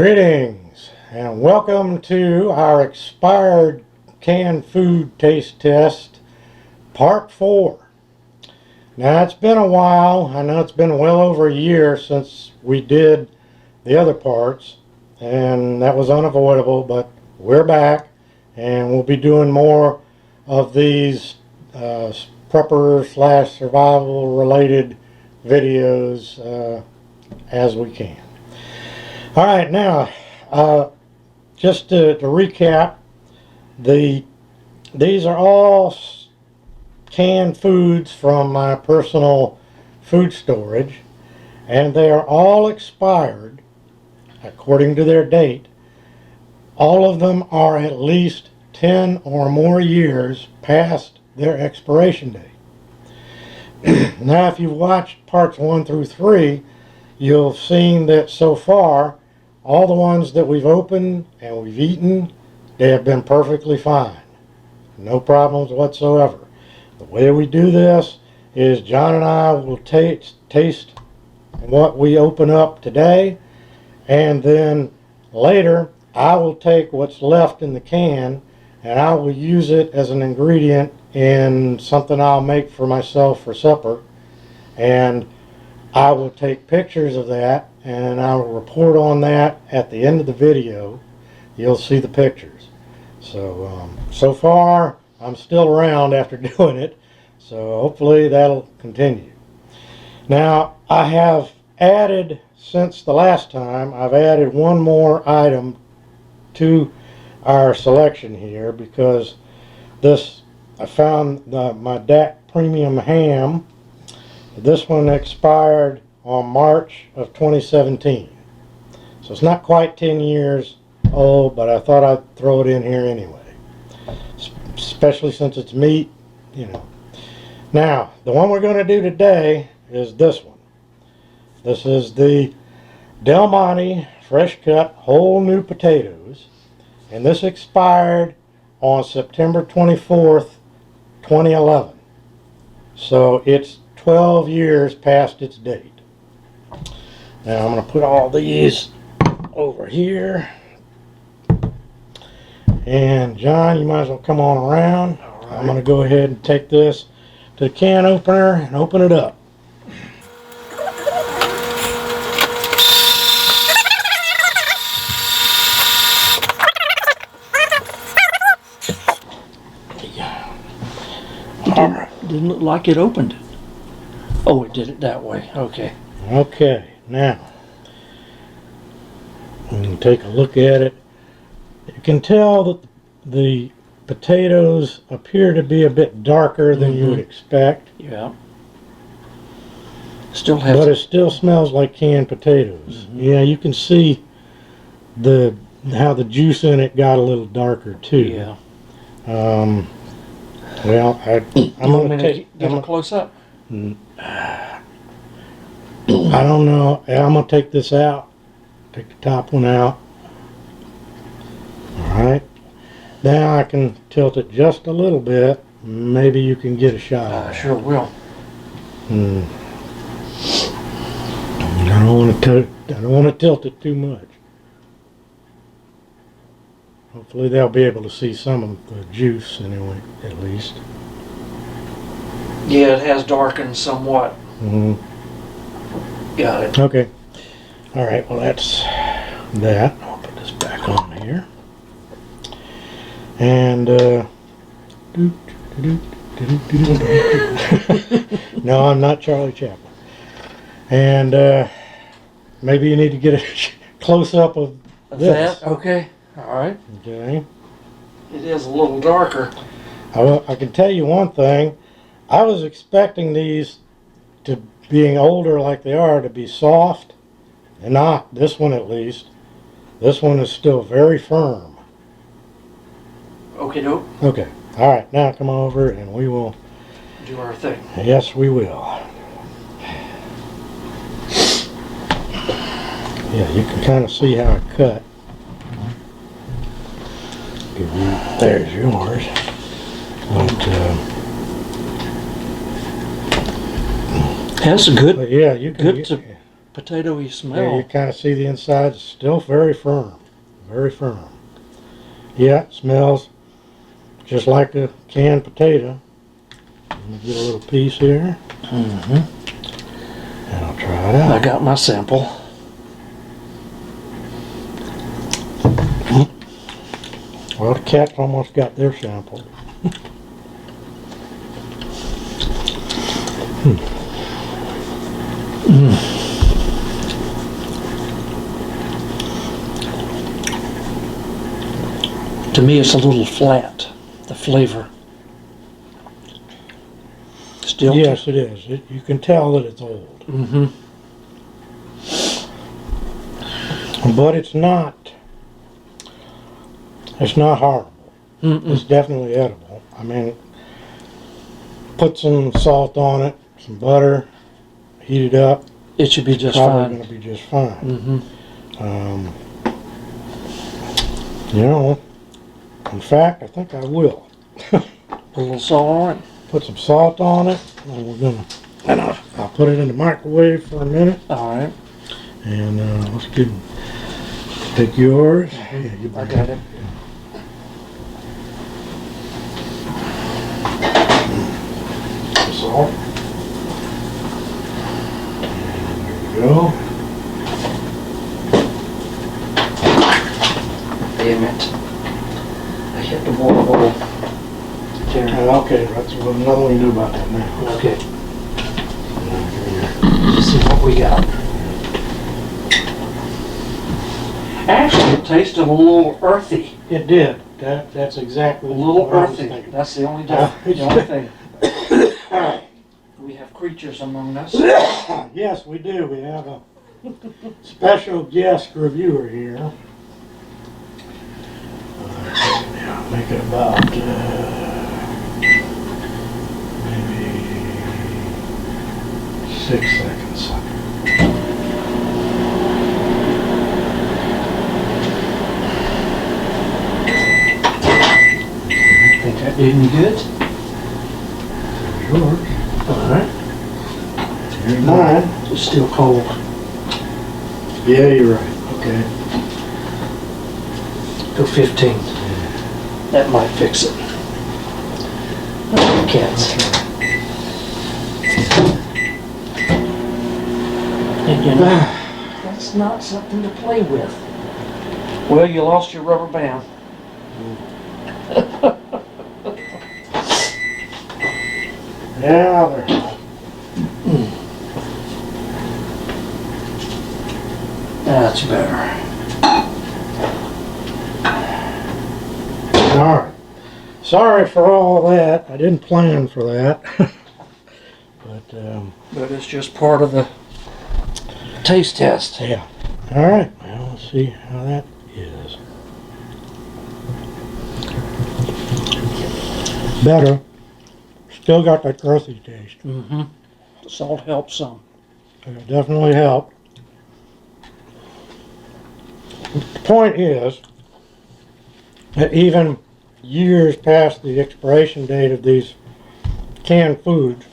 Greetings and welcome to our expired canned food taste test part 4. Now it's been a while. I know it's been well over a year since we did the other parts, and that was unavoidable, but we're back and we'll be doing more of these prepper / survival related videos as we can. All right, now just to recap, these are all canned foods from my personal food storage, and they are all expired according to their date. All of them are at least 10 or more years past their expiration date. Now, if you've watched parts 1 through 3, you'll have seen that so far all the ones that we've opened and we've eaten, they have been perfectly fine. No problems whatsoever. The way we do this is John and I will taste what we open up today, and then later I will take what's left in the can and I will use it as an ingredient in something I'll make for myself for supper, and I will take pictures of that and I will report on that at the end of the video. You'll see the pictures. So far I'm still around after doing it, so hopefully that'll continue. Now, I have added, since the last time, I've added one more item to our selection here, because I found my DAC Premium Ham. This one expired on March of 2017. So it's not quite 10 years old, but I thought I'd throw it in here anyway. Especially since it's meat, you know. Now, the one we're going to do today is this one. This is the Del Monte Fresh Cut Whole New Potatoes. And this expired on September 24th, 2011. So it's 12 years past its date. Now I'm going to put all these over here. And John, you might as well come on around. All right. I'm going to go ahead and take this to the can opener and open it up. All right. Didn't look like it opened it. Oh, it did it that way. Okay. Okay, now we can take a look at it. You can tell that the potatoes appear to be a bit darker than you would expect. Yeah. Still has. But it still smells like canned potatoes. Yeah, you can see how the juice in it got a little darker too. Yeah. Well, I'm going to give a close up. I don't know. I'm going to take this out. Take the top one out. Alright. Now I can tilt it just a little bit. Maybe you can get a shot of it. Sure will. I don't want to tilt it too much. Hopefully they'll be able to see some of the juice anyway, at least. Yeah, it has darkened somewhat. Got it. Okay. All right. Well, that's that. I'll put this back on here. And no, I'm not Charlie Chaplin. And maybe you need to get a close up of this. That? Okay. All right. Okay. It is a little darker. I can tell you one thing. I was expecting these, to being older like they are, to be soft. And not. This one at least. This one is still very firm. Okay, dope. Okay. All right. Now come over and we will do our thing. Yes, we will. Yeah, you can kind of see how it cut. There's yours. But, that's good. yeah, you can. potatoy Yeah, you smell. kind of see the inside. It's still very firm. Very firm. Yeah, it smells just like a canned potato. Let me get a little piece here. Mm-hmm. And I'll try it I out. got my sample. Well, the cat's almost got their sample. To me, it's a little flat, the flavor. Still? Yes, it is. You can tell that it's old. Mm-hmm. But it's not horrible. It's Mm-mm. definitely edible. I mean, put some salt on it, some butter, heat it up. It should be just Probably fine. going to be just fine. Mm-hmm. You know, in fact, I think I will. Put a little salt on it. Put some salt on it, and I'll put it in the microwave for a minute. All right. And let's take yours. Yeah, you I bring got it. Salt. There you go. Damn it. I hit the water bowl. Okay, that's another we can do about that now. Okay. Let's see what we got. Actually, it tasted a little earthy. It did. That's exactly A little what I was earthy. thinking. That's the only difference. The only thing. We have creatures among us. Yes, we do. We have a special guest reviewer here. Yeah, make it about maybe 6 seconds. Think that did any good? There's yours. All right. Here's mine. It's still cold. Yeah, you're right. Okay. Go 15. That might fix it. Cats. And you know, that's not something to play with. Well, you lost your rubber band. Yeah, there. That's better. All right. Sorry for all that. I didn't plan for that. But it's just part of the taste test. Yeah. All right. Well, let's see how that is. Better. Still got that earthy taste. Mm-hmm. The salt helps some. It definitely helped. The point is that even years past the expiration date of these canned foods,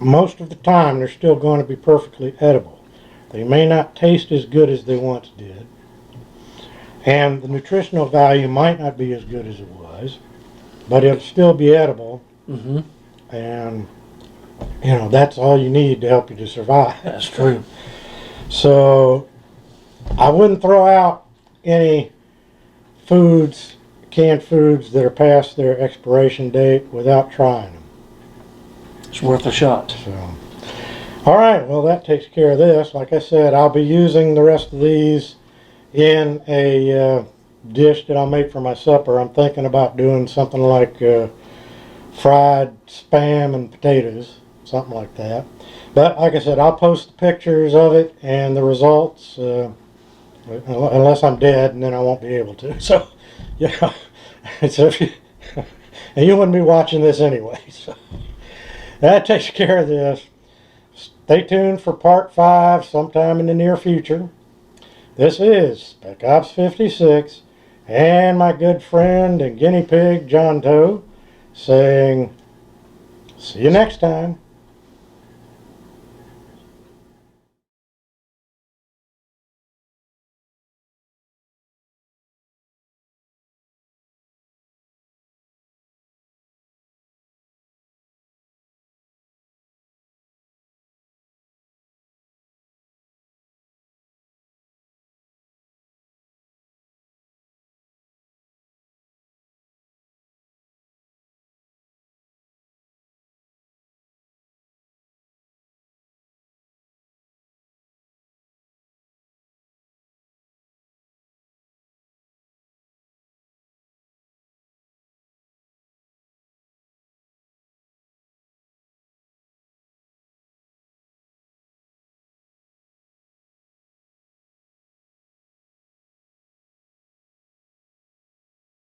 most of the time they're still going to be perfectly edible. They may not taste as good as they once did, and the nutritional value might not be as good as it was, but it'll still be edible, Mm-hmm. and you know, that's all you need to help you to survive. That's true. So I wouldn't throw out any foods, canned foods that are past their expiration date without trying them. It's worth a shot. So, all right, well, that takes care of this. Like I said, I'll be using the rest of these in a dish that I'll make for my supper. I'm thinking about doing something like fried spam and potatoes, something like that. But like I said, I'll post the pictures of it and the results, unless I'm dead, and then I won't be able to. So, yeah, so if you, and you wouldn't be watching this anyway. So that takes care of this. Stay tuned for part 5 sometime in the near future. This is Spec Ops 56 and my good friend and guinea pig John Doe saying, see you next time.